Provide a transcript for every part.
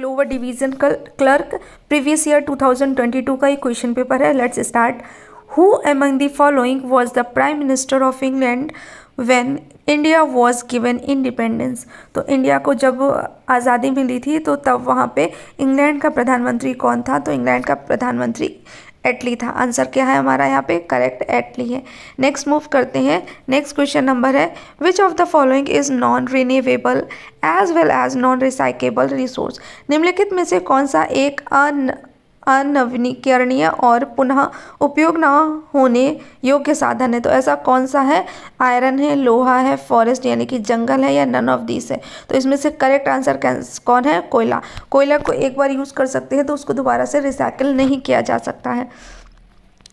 Lower division clerk previous year 2022 का ये question paper है। Let's start. Who among the following was the prime minister of England when India was given independence. तो India को जब आज़ादी मिली थी तो तब वहाँ पे इंग्लैंड का प्रधानमंत्री कौन था? तो इंग्लैंड का प्रधानमंत्री एटली था। आंसर क्या है हमारा यहाँ पे? करेक्ट, एटली है। नेक्स्ट मूव करते हैं। नेक्स्ट क्वेश्चन नंबर है which of the following is non renewable as well as non recyclable resource. निम्नलिखित में से कौन सा एक अनवीनीकरणीय और पुनः उपयोग न होने योग्य साधन है? तो ऐसा कौन सा है? आयरन है, लोहा है, फॉरेस्ट यानी कि जंगल है, या नन ऑफ दिस है? तो इसमें से करेक्ट आंसर कौन है? कोयला। कोयला को एक बार यूज़ कर सकते हैं तो उसको दोबारा से रिसाइकिल नहीं किया जा सकता है।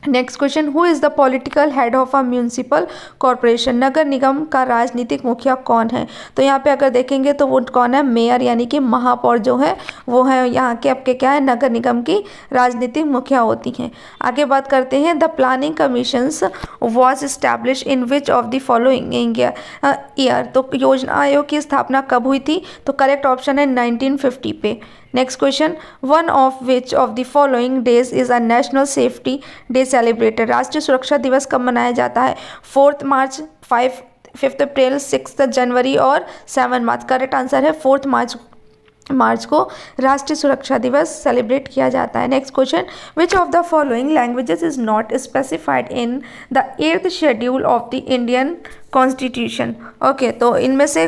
Next question, who is the political head of a municipal corporation. नगर निगम का राजनीतिक मुखिया कौन है? तो यहाँ पे अगर देखेंगे तो वो कौन है? मेयर यानी कि महापौर जो है वो है यहाँ के आपके क्या है? नगर निगम की राजनीतिक मुखिया होती हैं। आगे बात करते हैं। The planning commissions was establish in which of the following year. तो योजना आयोग की स्थापना कब हुई थी? तो करेक्ट ऑप्शन है 1950 पे। Next question, one of which of the following days is a national safety day celebrated. राष्ट्रीय सुरक्षा दिवस कब मनाया जाता है? 4 मार्च, 5 अप्रैल, 6 जनवरी और 7 मार्च। करेक्ट आंसर है 4 मार्च को राष्ट्रीय सुरक्षा दिवस सेलिब्रेट किया जाता है। Next question, which of the following languages is not specified in the 8th schedule of the Indian constitution. Okay, तो इनमें से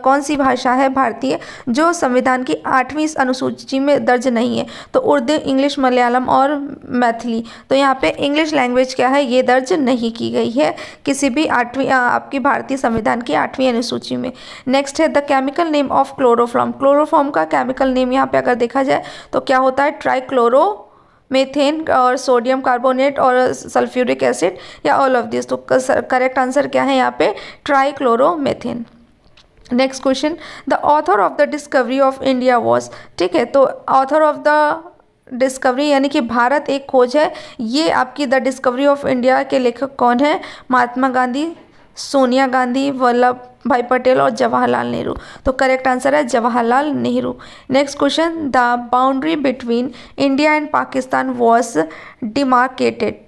कौन सी भाषा है भारतीय जो संविधान की 8वीं अनुसूची में दर्ज नहीं है? तो उर्दू, इंग्लिश, मलयालम और मैथिली। तो यहाँ पे इंग्लिश लैंग्वेज क्या है? ये दर्ज नहीं की गई है किसी भी 8वीं आपकी भारतीय संविधान की 8वीं अनुसूची में। नेक्स्ट है the chemical name of chloroform. Chloroform का केमिकल नेम यहाँ पे अगर देखा जाए तो क्या होता है? ट्राइक्लोरो मेथेन और सोडियम कार्बोनेट और सल्फ्यूरिक एसिड, या ऑल ऑफ दिस। तो करेक्ट आंसर क्या है यहाँ पे? Trichloromethane. Next question, the author of the discovery of India was. ठीक है, तो ऑथर ऑफ द डिस्कवरी यानी कि भारत एक खोज है, ये आपकी द डिस्कवरी ऑफ इंडिया के लेखक कौन है? महात्मा गांधी, सोनिया गांधी, वल्लभ भाई पटेल और जवाहरलाल नेहरू। तो करेक्ट आंसर है Jawaharlal Nehru. Next question, the boundary between India and Pakistan was demarcated.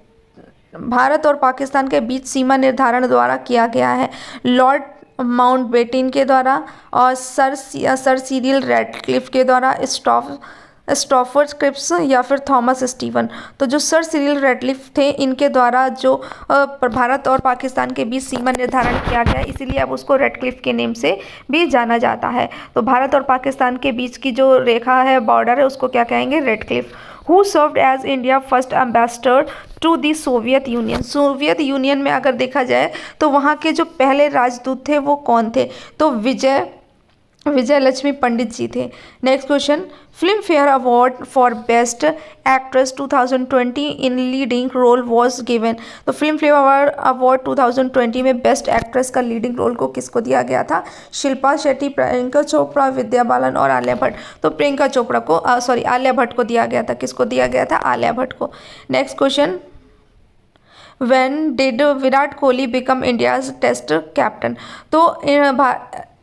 Bharat और पाकिस्तान के बीच सीमा निर्धारण द्वारा किया गया है। लॉर्ड माउंटबेटन के द्वारा और सर सिरिल रैडक्लिफ के द्वारा, स्टॉफर्ड क्रिप्स या फिर थॉमस स्टीवन। तो जो सर सिरिल रैडक्लिफ थे इनके द्वारा जो भारत और पाकिस्तान के बीच सीमा निर्धारण किया गया, इसीलिए अब उसको रैडक्लिफ के नेम से भी जाना जाता है। तो भारत और पाकिस्तान के बीच की जो रेखा है, बॉर्डर है, उसको क्या कहेंगे? Radcliffe. Who served as India first ambassador to the Soviet Union. Soviet Union में अगर देखा जाए तो वहाँ के जो पहले राजदूत थे वो कौन थे? तो विजय लक्ष्मी पंडित जी थे। Next question, Filmfare award for best actress 2020 in leading role was given. तो फिल्म फेयर अवार्ड 2020 में बेस्ट एक्ट्रेस का लीडिंग रोल को किसको दिया गया था? शिल्पा शेट्टी, प्रियंका चोपड़ा, विद्या बालन और आलिया भट्ट। तो प्रियंका चोपड़ा को आलिया भट्ट को दिया गया था। किसको दिया गया था? आलिया भट्ट को। Next question, When did Virat Kohli become India's test captain. तो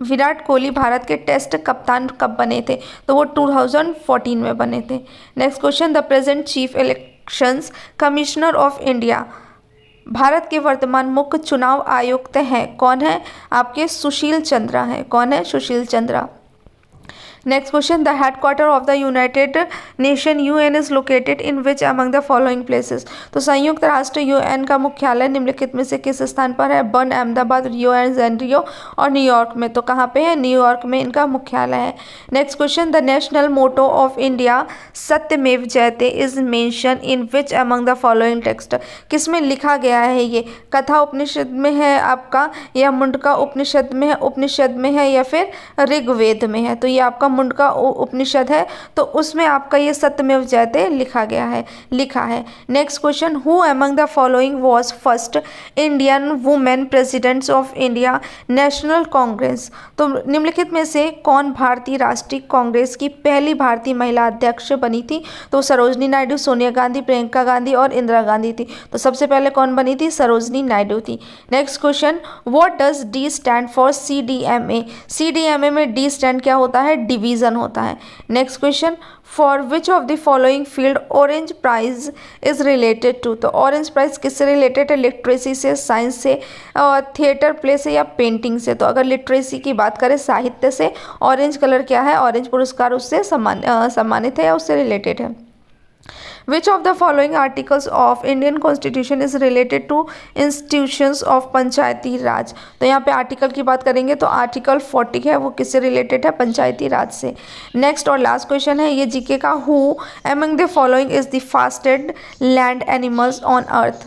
विराट कोहली भारत के टेस्ट कप्तान कब बने थे? तो वो 2014 में बने थे। Next question, the present chief elections commissioner of India. Bharat के वर्तमान मुख्य चुनाव आयुक्त हैं कौन है? आपके सुशील चंद्रा हैं। कौन है? Sushil Chandra. Next question, the headquarter of the United Nation UN is located in which among the following places. तो संयुक्त राष्ट्र यूएन का मुख्यालय निम्नलिखित में से किस स्थान पर है? Burn, Ahmedabad, Rio and Janeiro और न्यूयॉर्क में। तो कहाँ पे है? न्यूयॉर्क में इनका मुख्यालय है। Next question, the national motto of India सत्यमेव जयते is mention in which among the following text. किस में लिखा गया है ये? कथा उपनिषद में है आपका, या मुंडका उपनिषद में है, या फिर ऋग्वेद में है? तो ये आपका मुंडका उपनिषद है, तो उसमें आपका ये सत्यमेव जयते लिखा है। Next question, who among the following was first Indian women presidents of India National Congress. तो निम्नलिखित में से कौन भारतीय राष्ट्रीय कांग्रेस की पहली भारतीय महिला अध्यक्ष बनी थी? तो सरोजनी नायडू, सोनिया गांधी, प्रियंका गांधी और इंदिरा गांधी थी। तो सबसे पहले कौन बनी थी? सरोजनी नायडू थी। Next question, what does D stand for? CDMA। CDMA में डी स्टैंड क्या होता है? डिवीज़न होता है। Next question, for which of the following field Orange Prize is related to. तो ऑरेंज प्राइज किससे रिलेटेड है? लिटरेसी से, साइंस से, थिएटर प्ले से या पेंटिंग से। तो अगर लिटरेसी की बात करें, साहित्य से, ऑरेंज कलर क्या है? ऑरेंज पुरस्कार उससे सम्मानित है या उससे रिलेटेड है। Which of the following articles of Indian Constitution is related to institutions of पंचायती राज। तो यहाँ पे आर्टिकल की बात करेंगे तो आर्टिकल 40 है, वो किससे रिलेटेड है? पंचायती राज से। नेक्स्ट और लास्ट क्वेश्चन है ये जीके का, who among the following is the fastest land animals on earth.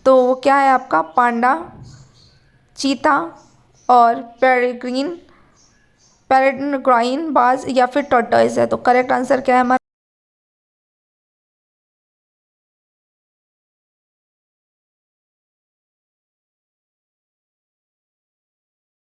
तो वो क्या है आपका? पांडा, चीता और पेरेग्रीन बाज या फिर टॉर्टॉइस है। तो करेक्ट आंसर क्या है हमारा?